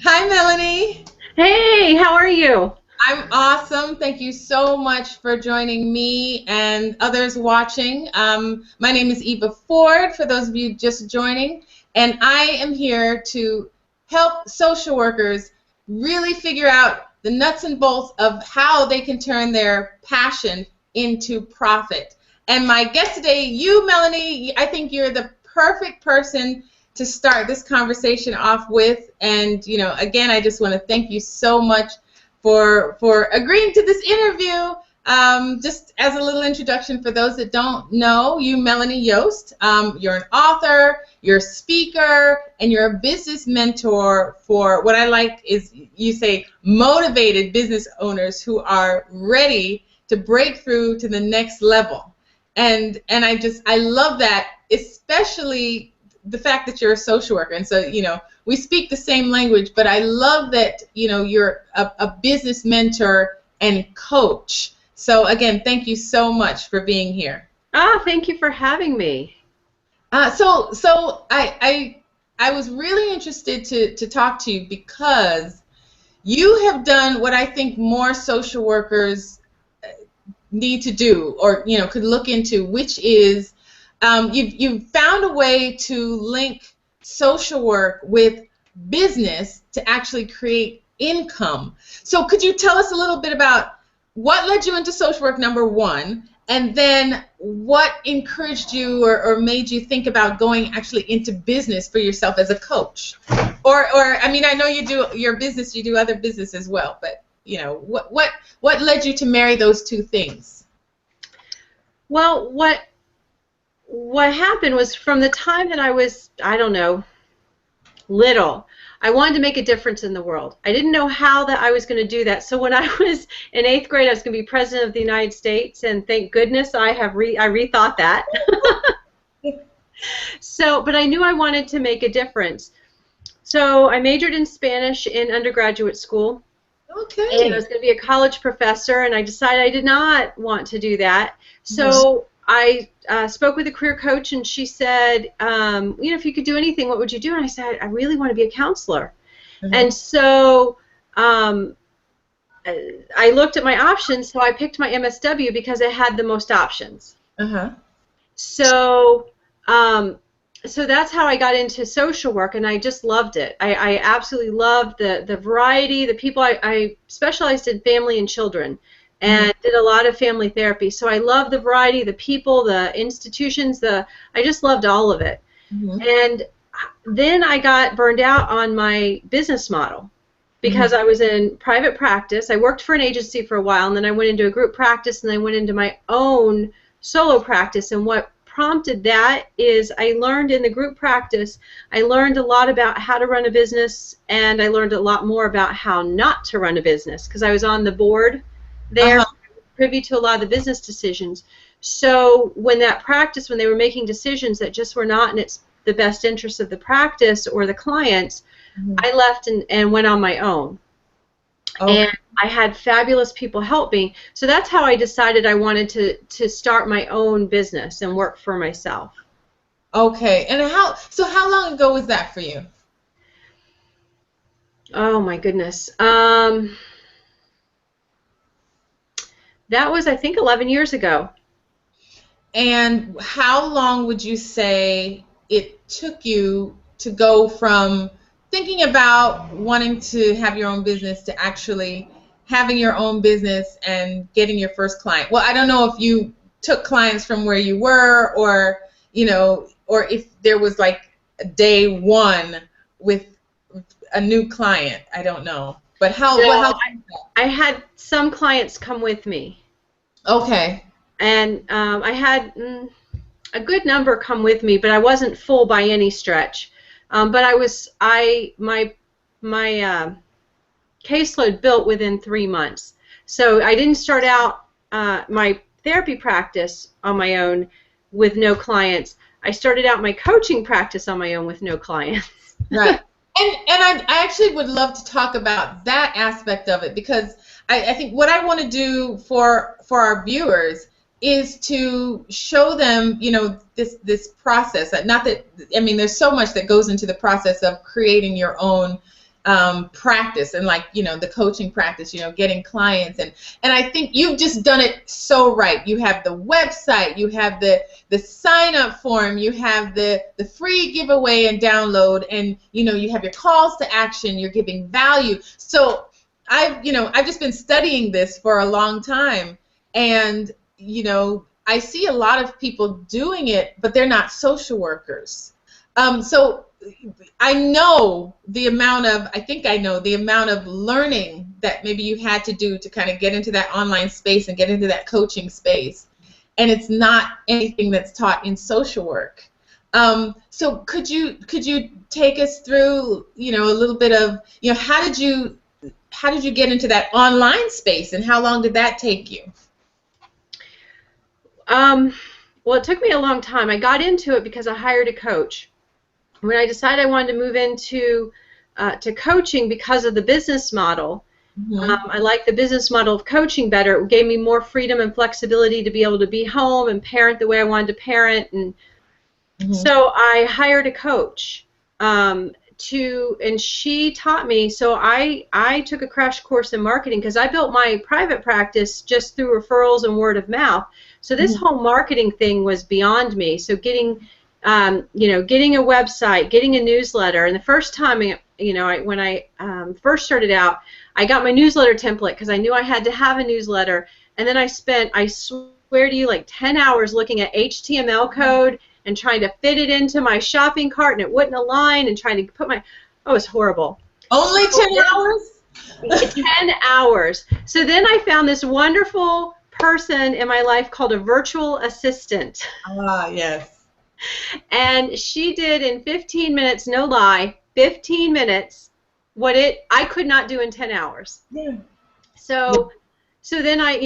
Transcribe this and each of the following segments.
Hi, Melanie. Hey, how are you? I'm awesome. Thank you so much for joining me and others watching. My name is Eva Forde, for those of you just joining, and I am here to help social workers really figure out the nuts and bolts of how they can turn their passion into profit. And my guest today, you, Melanie, I think you're the perfect person to start this conversation off with. And, again, I just want to thank you so much for agreeing to this interview. Just as a little introduction for those that don't know you, Melanie Yost, you're an author, you're a speaker, and you're a business mentor for what I like is you say motivated business owners who are ready to break through to the next level. And I love that, especially the fact that you're a social worker. And so, we speak the same language, but I love that, you're a business mentor and coach. So again, thank you so much for being here. Thank you for having me. So I was really interested to talk to you because you have done what I think more social workers need to do, or could look into, which is you've found a way to link social work with business to actually create income. So could you tell us a little bit about what led you into social work, number one, and then what encouraged you or made you think about going actually into business for yourself as a coach? Or I mean, I know you do your business, you do other business as well, but what led you to marry those two things? Well, what happened was from the time that I was, I don't know, little, I wanted to make a difference in the world. I didn't know how that I was going to do that. So when I was in 8th grade, I was going to be president of the United States, and thank goodness I rethought that. But I knew I wanted to make a difference. So I majored in Spanish in undergraduate school. Okay. And I was going to be a college professor, and I decided I did not want to do that. So I spoke with a career coach, and she said, if you could do anything, what would you do? And I said, I really want to be a counselor. And so I looked at my options, so I picked my MSW because it had the most options. So that's how I got into social work, and I just loved it. I absolutely loved the variety, the people. I specialized in family and children and did a lot of family therapy. So I loved the variety, the people, the institutions, I just loved all of it. And then I got burned out on my business model because I was in private practice. I worked for an agency for a while, and then I went into a group practice, and I went into my own solo practice. And what prompted that is I learned in the group practice, I learned a lot about how to run a business, and I learned a lot more about how not to run a business because I was on the board there, privy to a lot of the business decisions. So when they were making decisions that just were not in the best interest of the practice or the clients, I left and went on my own. And I had fabulous people help me. So that's how I decided I wanted to start my own business and work for myself. Okay. And how long ago was that for you? Oh my goodness. That was, I think, 11 years ago. And how long would you say it took you to go from thinking about wanting to have your own business to actually having your own business and getting your first client? Well, I don't know if you took clients from where you were, or or if there was like a day one with a new client. I don't know. But how I had some clients come with me. Okay. And I had a good number come with me, but I wasn't full by any stretch. But my caseload built within 3 months. So I didn't start out my therapy practice on my own with no clients. I started out my coaching practice on my own with no clients. Right. And I actually would love to talk about that aspect of it, because I think what I want to do for our viewers is to show them, this process. Not that, I mean, there's so much that goes into the process of creating your own practice and like, the coaching practice, getting clients. And I think you've just done it so right. You have the website, you have the sign up form, you have the free giveaway and download, and you have your calls to action, you're giving value. So I've just been studying this for a long time, and I see a lot of people doing it, but they're not social workers. So I know the amount of learning that maybe you had to do to kind of get into that online space and get into that coaching space, and it's not anything that's taught in social work. So could you take us through a little bit of how did you get into that online space, and how long did that take you? Well, it took me a long time. I got into it because I hired a coach. When I decided I wanted to move into to coaching because of the business model, I like the business model of coaching better. It gave me more freedom and flexibility to be able to be home and parent the way I wanted to parent. And so I hired a coach and she taught me. So I took a crash course in marketing because I built my private practice just through referrals and word of mouth. So this whole marketing thing was beyond me. So getting a website, getting a newsletter, and the first time, when I first started out, I got my newsletter template because I knew I had to have a newsletter, and then I spent, I swear to you, like 10 hours looking at HTML code and trying to fit it into my shopping cart, and it wouldn't align, and trying to put it was horrible. Only 10 hours? 10 hours. So then I found this wonderful person in my life called a virtual assistant. Ah, yes. And she did in 15 minutes, no lie, 15 minutes, what I could not do in 10 hours. Yeah. So then I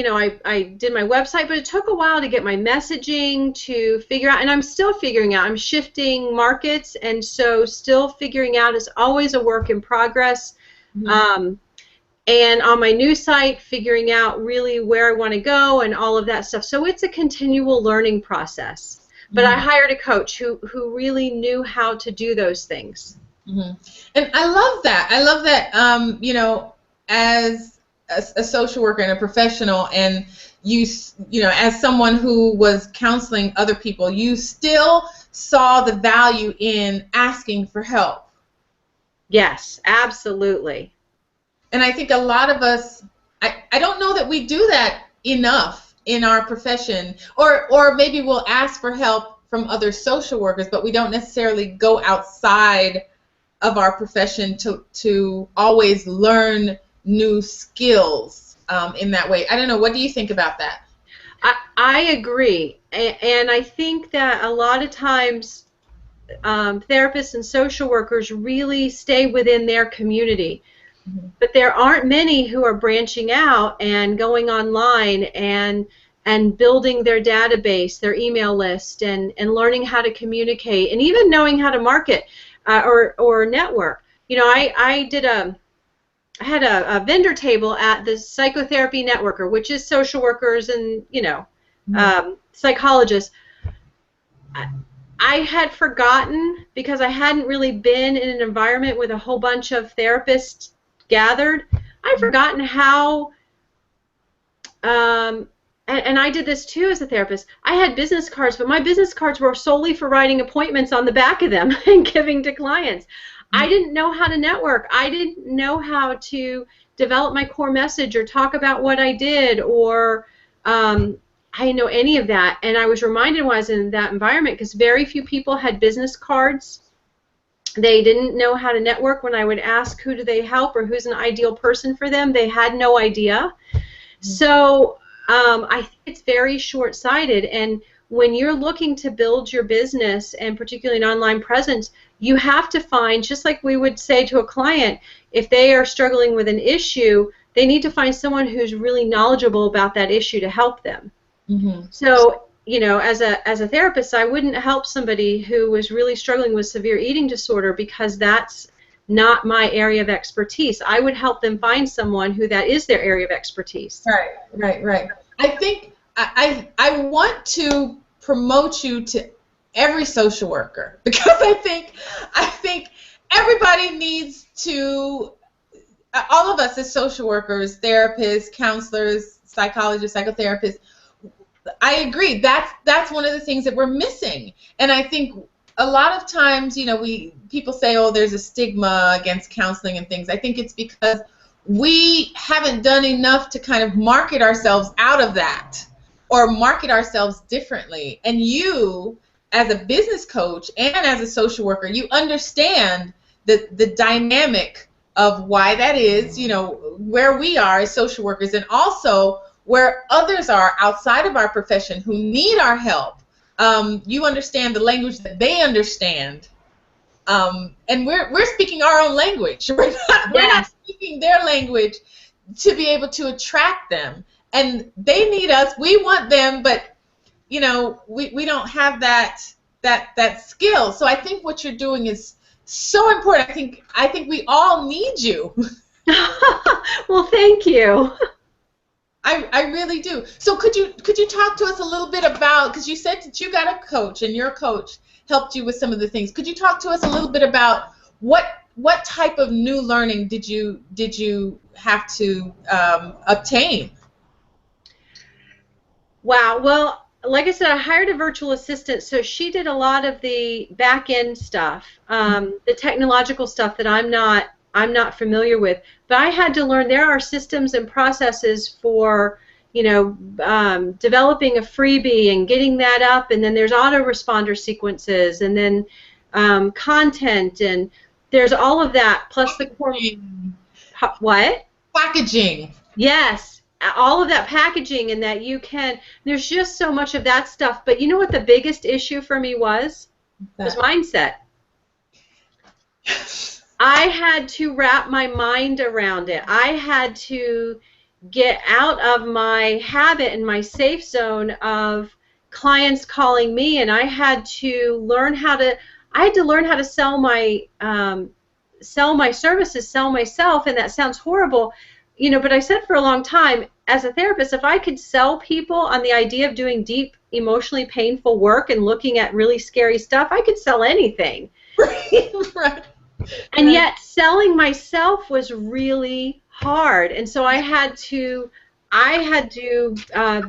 did my website, but it took a while to get my messaging to figure out, and I'm still figuring out. I'm shifting markets, and so still figuring out is always a work in progress. And on my new site, figuring out really where I want to go and all of that stuff. So it's a continual learning process. But I hired a coach who really knew how to do those things. And I love that. I love that, as a social worker and a professional, and as someone who was counseling other people, you still saw the value in asking for help. Yes, absolutely. And I think a lot of us, I don't know that we do that enough in our profession, or maybe we'll ask for help from other social workers, but we don't necessarily go outside of our profession to always learn new skills in that way. I don't know. What do you think about that? I agree, and I think that a lot of times therapists and social workers really stay within their community. But there aren't many who are branching out and going online and building their database, their email list, and learning how to communicate, and even knowing how to market or network. I had a vendor table at the Psychotherapy Networker, which is social workers and psychologists. I had forgotten, because I hadn't really been in an environment with a whole bunch of therapists gathered. I'd forgotten how, and I did this too as a therapist. I had business cards, but my business cards were solely for writing appointments on the back of them and giving to clients. I didn't know how to network. I didn't know how to develop my core message or talk about what I did, or I didn't know any of that. And I was reminded when I was in that environment, because very few people had business cards. They didn't know how to network. When I would ask who do they help or who's an ideal person for them, they had no idea. So I think it's very short-sighted. And when you're looking to build your business, and particularly an online presence, you have to find, just like we would say to a client, if they are struggling with an issue, they need to find someone who's really knowledgeable about that issue to help them. So, as a therapist, I wouldn't help somebody who was really struggling with severe eating disorder, because that's not my area of expertise. I would help them find someone who that is their area of expertise. Right. I think I want to promote you to every social worker, because I think everybody needs to, all of us as social workers, therapists, counselors, psychologists, psychotherapists, I agree. That's one of the things that we're missing. And I think a lot of times, people say, oh, there's a stigma against counseling and things. I think it's because we haven't done enough to kind of market ourselves out of that or market ourselves differently. And you, as a business coach and as a social worker, you understand the dynamic of why that is, where we are as social workers, and also where others are outside of our profession who need our help. You understand the language that they understand. And we're speaking our own language. We're not speaking their language to be able to attract them. And they need us. We want them, but we don't have that skill. So I think what you're doing is so important. I think we all need you. Well, thank you. I really do. So could you talk to us a little bit about, because you said that you got a coach and your coach helped you with some of the things. Could you talk to us a little bit about what type of new learning did you have to obtain? Wow. Well, like I said, I hired a virtual assistant, so she did a lot of the back end stuff, the technological stuff that I'm not familiar with. But I had to learn there are systems and processes for developing a freebie and getting that up, and then there's autoresponder sequences, and then content, and there's all of that plus the core. What? Packaging. Yes, all of that packaging, and that you can. There's just so much of that stuff. But you know what the biggest issue for me was? Was mindset. I had to wrap my mind around it. I had to get out of my habit and my safe zone of clients calling me, and I had to learn how to sell my services, sell myself, and that sounds horrible, but I said for a long time, as a therapist, if I could sell people on the idea of doing deep, emotionally painful work and looking at really scary stuff, I could sell anything. Right. And yet selling myself was really hard, and so I had to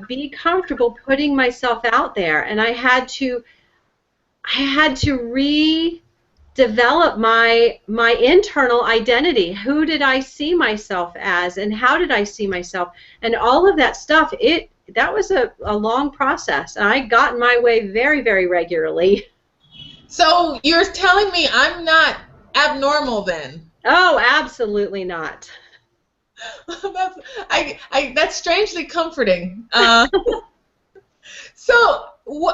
be comfortable putting myself out there, and I had to redevelop my internal identity. Who did I see myself as, and how did I see myself, and all of that stuff. That was a long process, and I got in my way very, very regularly. So you're telling me I'm not abnormal then? Oh, absolutely not. That's strangely comforting. So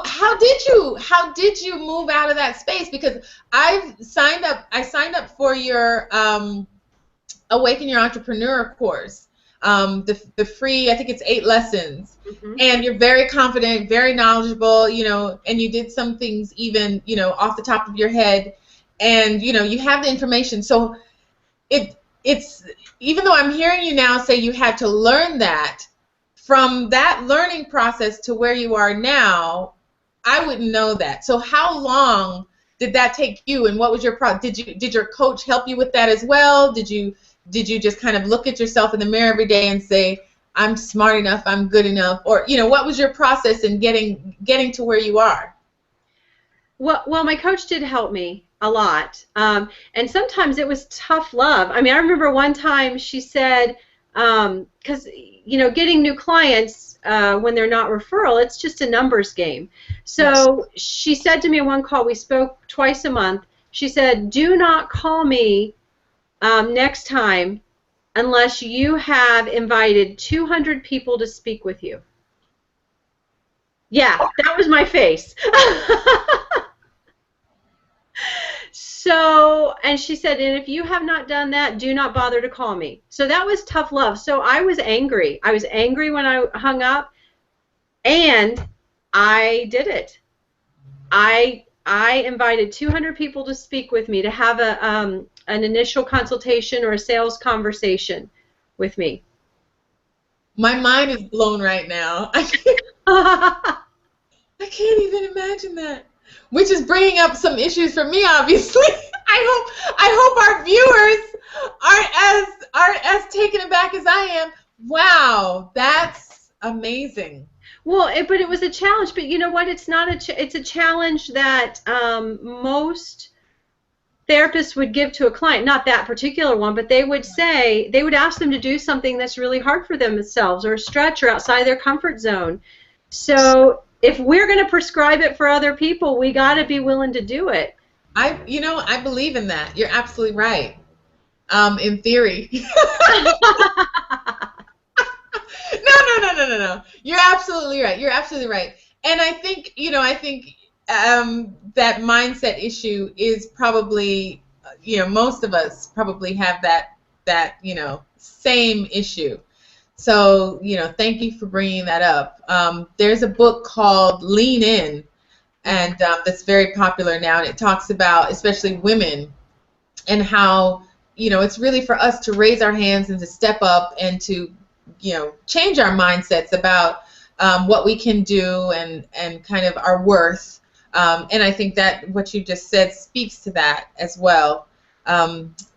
how did you move out of that space? Because I signed up for your Awaken Your Entrepreneur course, the free, I think it's 8 lessons, and you're very confident, very knowledgeable, and you did some things even, off the top of your head. And you have the information, so it's even though I'm hearing you now say you had to learn that, from that learning process to where you are now, I wouldn't know that. So how long did that take you, and what was your did your coach help you with that as well? Did you just kind of look at yourself in the mirror every day and say, I'm smart enough, I'm good enough, or what was your process in getting to where you are? Well, my coach did help me a lot, and sometimes it was tough love. I mean, I remember one time she said, because getting new clients when they're not referral, it's just a numbers game. So yes. She said to me in one call, we spoke twice a month, she said, do not call me next time unless you have invited 200 people to speak with you. Yeah, that was my face. So, and she said, and if you have not done that, do not bother to call me. So that was tough love. So I was angry. I was angry when I hung up, and I did it. I invited 200 people to speak with me, to have an initial consultation or a sales conversation with me. My mind is blown right now. I can't even imagine that. Which is bringing up some issues for me, obviously. I hope our viewers aren't as taken aback as I am. Wow, that's amazing. Well, but it was a challenge. But you know what? It's not it's a challenge that most therapists would give to a client. Not that particular one, but they would ask them to do something that's really hard for themselves, or a stretch, or outside their comfort zone. So if we're going to prescribe it for other people, we got to be willing to do it. I believe in that. You're absolutely right. In theory. No. You're absolutely right. You're absolutely right. And I think, that mindset issue is probably, most of us probably have that same issue. So, thank you for bringing that up. There's a book called Lean In, and that's very popular now, and it talks about especially women and how, it's really for us to raise our hands and to step up and to, change our mindsets about what we can do and kind of our worth. And I think that what you just said speaks to that as well.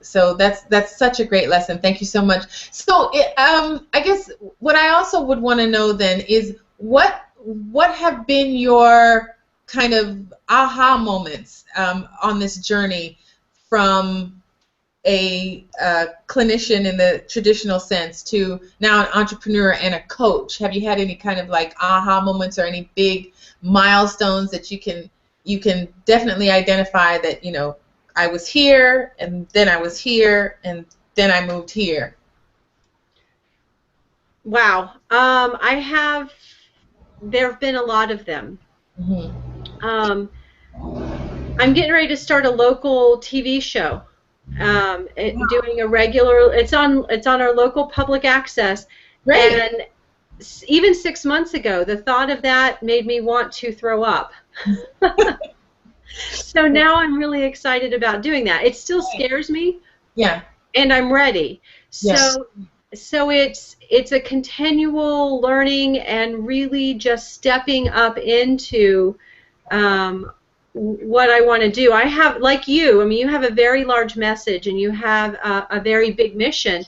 So that's such a great lesson. Thank you so much. So I guess what I also would want to know then is what have been your kind of aha moments on this journey from a clinician in the traditional sense to now an entrepreneur and a coach? Have you had any kind of like aha moments or any big milestones that you can definitely identify that, I was here and then I was here and then I moved here? Wow. There have been a lot of them. Mm-hmm. I'm getting ready to start a local TV show. Doing a regular, it's on our local public access. Great. And even 6 months ago, the thought of that made me want to throw up. So now I'm really excited about doing that. It still scares me. Yeah. And I'm ready. So it's a continual learning and really just stepping up into what I want to do. I have, like you, you have a very large message and you have a very big mission,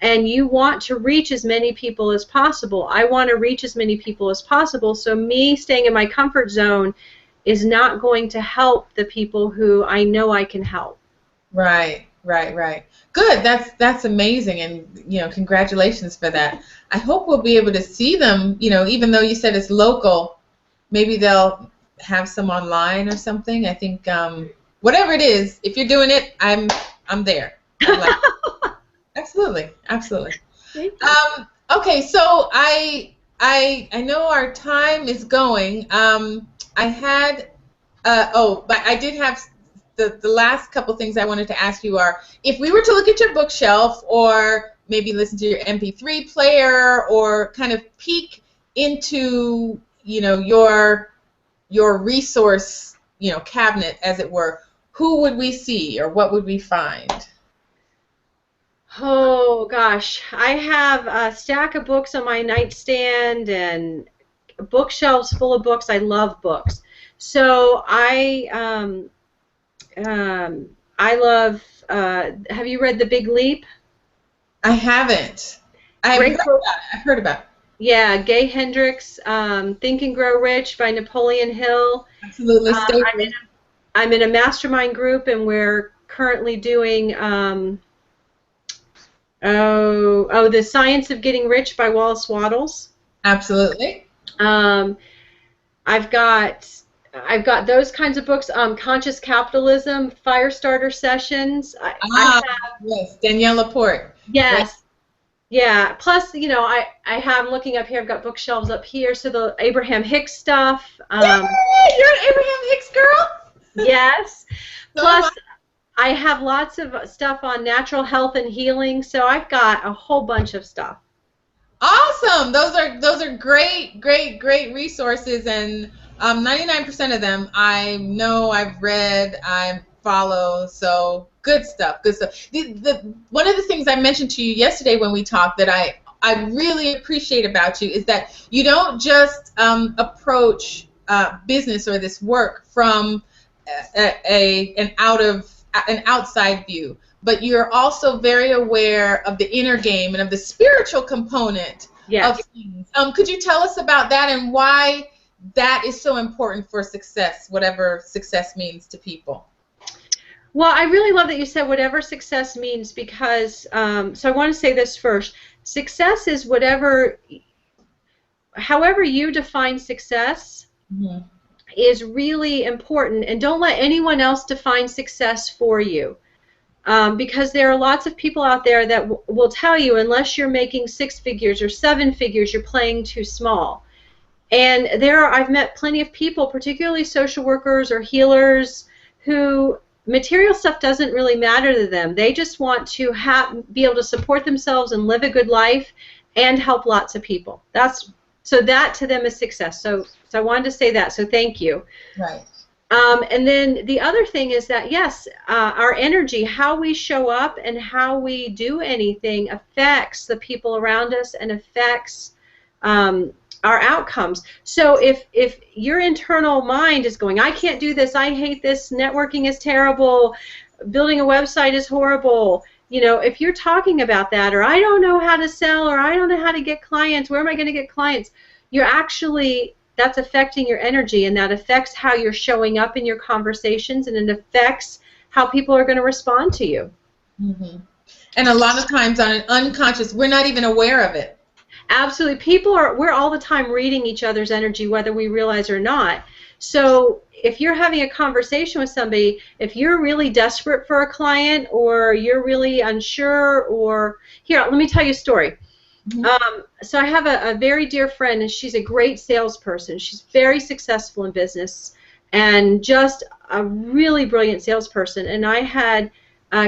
and you want to reach as many people as possible. I want to reach as many people as possible, so me staying in my comfort zone is not going to help the people who I know I can help. Right. Good. That's amazing, and congratulations for that. I hope we'll be able to see them, even though you said it's local, maybe they'll have some online or something. I think whatever it is, if you're doing it, I'm there. Absolutely. Okay, so I know our time is going. I had but I did have the last couple things I wanted to ask you are, if we were to look at your bookshelf or maybe listen to your MP3 player or kind of peek into your resource cabinet, as it were, who would we see or what would we find? Oh gosh, I have a stack of books on my nightstand and bookshelves full of books. I love books. So I love, have you read The Big Leap? I haven't. I've heard about it. Yeah, Gay Hendricks, Think and Grow Rich by Napoleon Hill. Absolutely. I'm in a mastermind group, and we're currently doing The Science of Getting Rich by Wallace Wattles. Absolutely. I've got those kinds of books. Conscious Capitalism, Firestarter Sessions. Yes, Danielle Laporte. Yes. Yes. Yeah. Plus, I'm looking up here. I've got bookshelves up here. So the Abraham Hicks stuff. Yay! You're an Abraham Hicks girl. Yes. Plus, I have lots of stuff on natural health and healing. So I've got a whole bunch of stuff. Awesome. Those are great resources, and 99% of them I know, I've read, I follow. So good stuff. One of the things I mentioned to you yesterday when we talked that I really appreciate about you is that you don't just approach business or this work from an out of an outside view, but you're also very aware of the inner game and of the spiritual component of Yes. things. Could you tell us about that and why that is so important for success, whatever success means to people? Well, I really love that you said whatever success means, because, so I want to say this first. Success is however you define success is really important, and don't let anyone else define success for you. Because there are lots of people out there that will tell you unless you're making 6 figures or 7 figures, you're playing too small. And I've met plenty of people, particularly social workers or healers, who material stuff doesn't really matter to them. They just want to be able to support themselves and live a good life and help lots of people. So that to them is success. So I wanted to say that. So thank you. Right. And then the other thing is that, yes, our energy, how we show up and how we do anything affects the people around us and affects our outcomes. So if your internal mind is going, I can't do this, I hate this, networking is terrible, building a website is horrible, if you're talking about that, or I don't know how to sell, or I don't know how to get clients, where am I going to get clients? That's affecting your energy, and that affects how you're showing up in your conversations, and it affects how people are going to respond to you. Mm-hmm. And a lot of times on an unconscious, we're not even aware of it. Absolutely. We're all the time reading each other's energy, whether we realize or not. So if you're having a conversation with somebody, if you're really desperate for a client, or you're really unsure, or here, let me tell you a story. Mm-hmm. So I have a very dear friend, and she's a great salesperson. She's very successful in business and just a really brilliant salesperson. And I had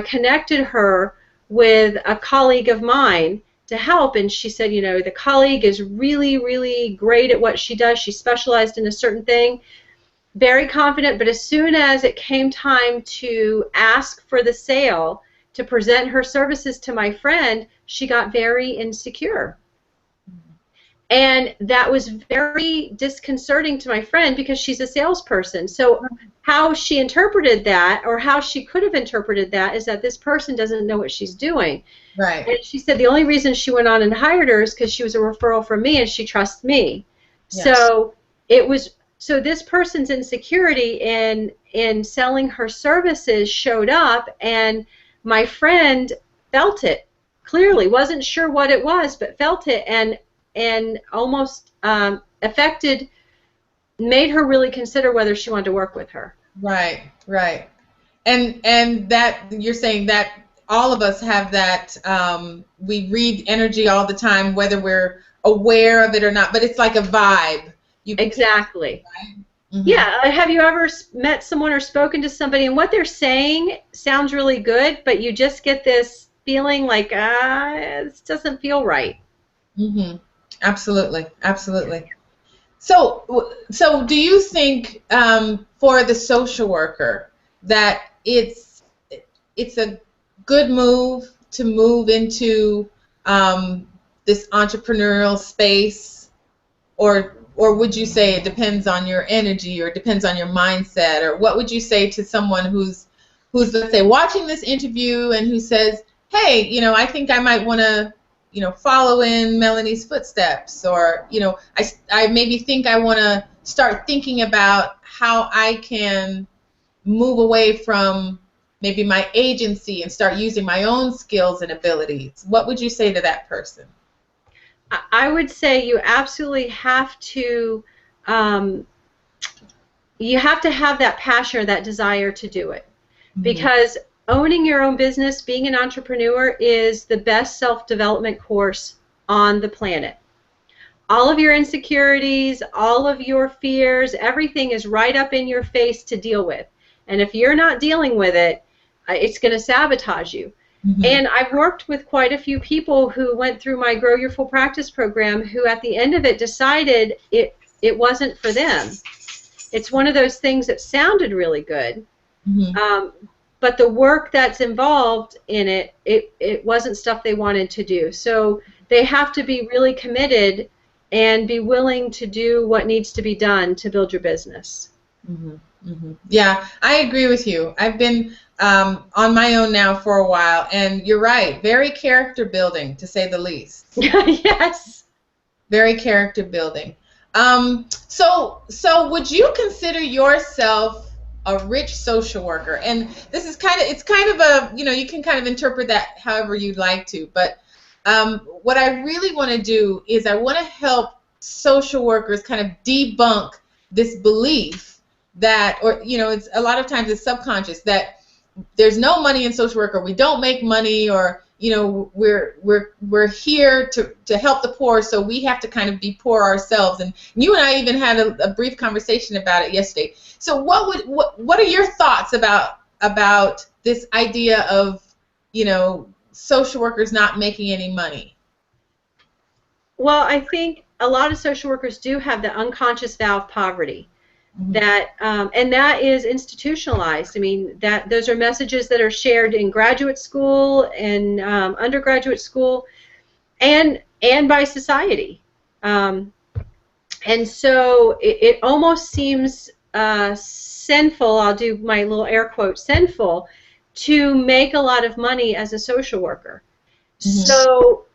connected her with a colleague of mine to help, and she said, the colleague is really, really great at what she does. She specialized in a certain thing, very confident, but as soon as it came time to ask for the sale, to present her services to my friend, she got very insecure. And that was very disconcerting to my friend, because she's a salesperson. So how she interpreted that, or how she could have interpreted that, is that this person doesn't know what she's doing. Right. And she said the only reason she went on and hired her is because she was a referral from me and she trusts me. Yes. So this person's insecurity in selling her services showed up, and my friend felt it clearly, wasn't sure what it was, but felt it, and almost made her really consider whether she wanted to work with her. Right, right. And that you're saying that all of us have that, we read energy all the time, whether we're aware of it or not, but it's like a vibe. Exactly. Mm-hmm. Yeah. Have you ever met someone or spoken to somebody, and what they're saying sounds really good, but you just get this feeling like, this doesn't feel right? Mm-hmm. Absolutely. Absolutely. So do you think for the social worker that it's a good move to move into this entrepreneurial space, or would you say it depends on your energy, or it depends on your mindset, or what would you say to someone who's let's say watching this interview and who says, hey, I think I might want to follow in Melanie's footsteps, or I maybe think I want to start thinking about how I can move away from maybe my agency and start using my own skills and abilities. What would you say to that person? I would say you absolutely have to have that passion or that desire to do it. Mm-hmm. Because owning your own business, being an entrepreneur, is the best self-development course on the planet. All of your insecurities, all of your fears, everything is right up in your face to deal with. And if you're not dealing with it, it's going to sabotage you. Mm-hmm. And I've worked with quite a few people who went through my Grow Your Full Practice program who at the end of it decided it wasn't for them. It's one of those things that sounded really good, mm-hmm. But the work that's involved in it wasn't stuff they wanted to do. So they have to be really committed and be willing to do what needs to be done to build your business. Mm-hmm. Yeah, I agree with you. I've been on my own now for a while, and you're right. Very character building, to say the least. Yes. Very character building. So would you consider yourself a rich social worker? And this is it's kind of a, you can kind of interpret that however you'd like to. But what I really want to do is I want to help social workers kind of debunk this belief that, or it's a lot of times it's subconscious that there's no money in social work, or we don't make money, or we're here to help the poor, so we have to kind of be poor ourselves. And you and I even had a brief conversation about it yesterday. So what are your thoughts about this idea of social workers not making any money? Well, I think a lot of social workers do have the unconscious vow of poverty. That and that is institutionalized. I mean, those are messages that are shared in graduate school and undergraduate school, and by society. And so it almost seems sinful. I'll do my little air quote, sinful, to make a lot of money as a social worker. So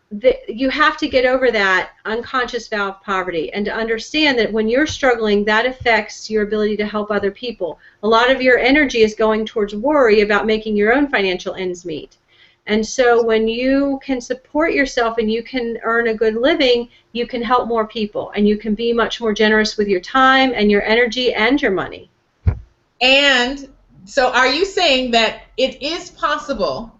you have to get over that unconscious vow of poverty and to understand that when you're struggling, that affects your ability to help other people. A lot of your energy is going towards worry about making your own financial ends meet. And so when you can support yourself and you can earn a good living, you can help more people, and you can be much more generous with your time and your energy and your money. And so are you saying that it is possible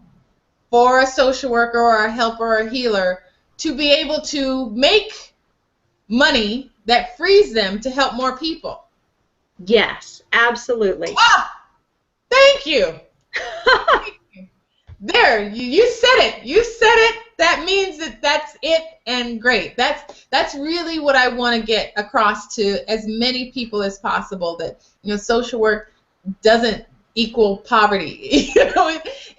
for a social worker or a helper or a healer to be able to make money that frees them to help more people? Yes, absolutely. Ah, thank you. There, you said it. You said it. That means that's it, and great. That's really what I want to get across to as many people as possible, that social work doesn't equal poverty,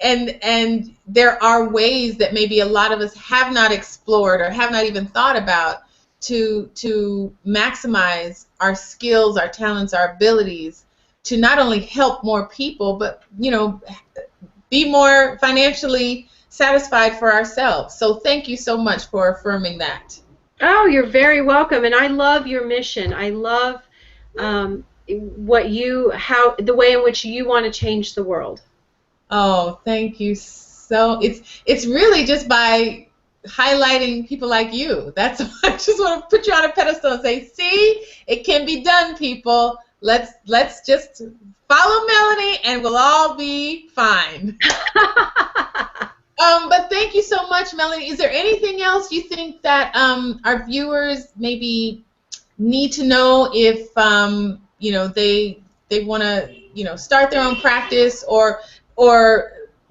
and there are ways that maybe a lot of us have not explored or have not even thought about to maximize our skills, our talents, our abilities to not only help more people, but be more financially satisfied for ourselves. So thank you so much for affirming that. Oh, you're very welcome, and I love your mission. I love the way in which you want to change the world. Oh, thank you. So it's really just by highlighting people like you. That's why I just want to put you on a pedestal and say, see, it can be done, people. Let's just follow Melanie and we'll all be fine. But thank you so much, Melanie. Is there anything else you think that our viewers maybe need to know if they want to start their own practice, or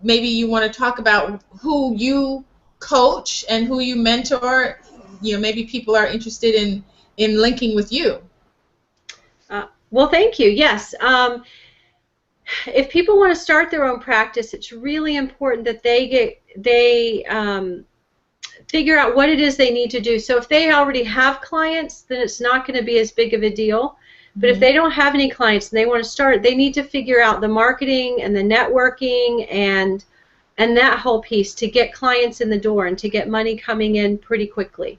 maybe you want to talk about who you coach and who you mentor? Maybe people are interested in linking with you. Well, thank you. Yes. If people want to start their own practice, it's really important that they figure out what it is they need to do. So if they already have clients, then it's not going to be as big of a deal. But if they don't have any clients and they want to start, they need to figure out the marketing and the networking and that whole piece to get clients in the door and to get money coming in pretty quickly.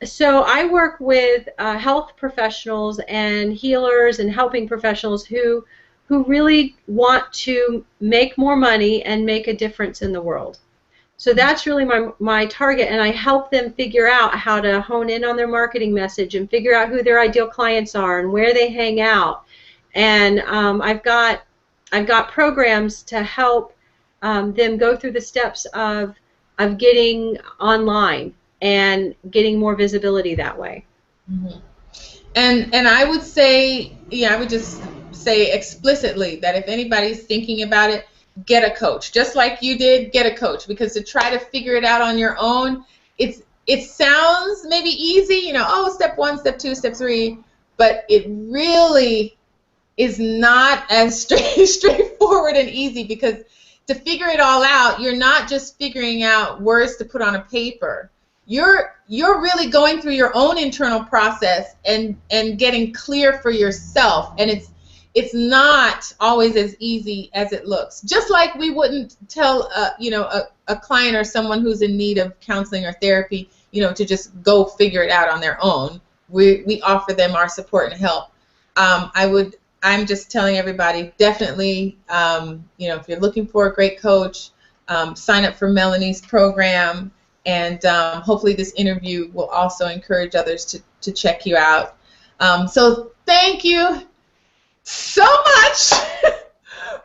So I work with health professionals and healers and helping professionals who really want to make more money and make a difference in the world. So that's really my target, and I help them figure out how to hone in on their marketing message and figure out who their ideal clients are and where they hang out. And I've got programs to help them go through the steps of getting online and getting more visibility that way. Mm-hmm. And I would say, I would just say explicitly that if anybody's thinking about it, get a coach. Just like you did, get a coach, because to try to figure it out on your own, it sounds maybe easy, step 1, step 2, step 3, but it really is not as straightforward and easy, because to figure it all out, you're not just figuring out words to put on a paper. You're really going through your own internal process and getting clear for yourself, and it's not always as easy as it looks. Just like we wouldn't tell a client or someone who's in need of counseling or therapy, to just go figure it out on their own. We offer them our support and help. I'm just telling everybody, definitely, if you're looking for a great coach, sign up for Melanie's program, and hopefully this interview will also encourage others to check you out. So thank you so much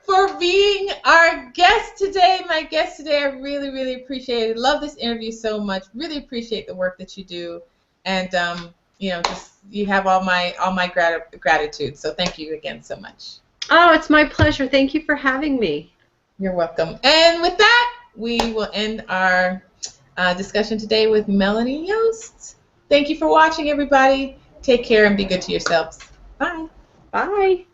for being our guest today. My guest today, I really, really appreciate it. Love this interview so much. Really appreciate the work that you do, and just you have all my gratitude. So thank you again so much. Oh, it's my pleasure. Thank you for having me. You're welcome. And with that, we will end our discussion today with Melanie Yost. Thank you for watching, everybody. Take care and be good to yourselves. Bye. Bye.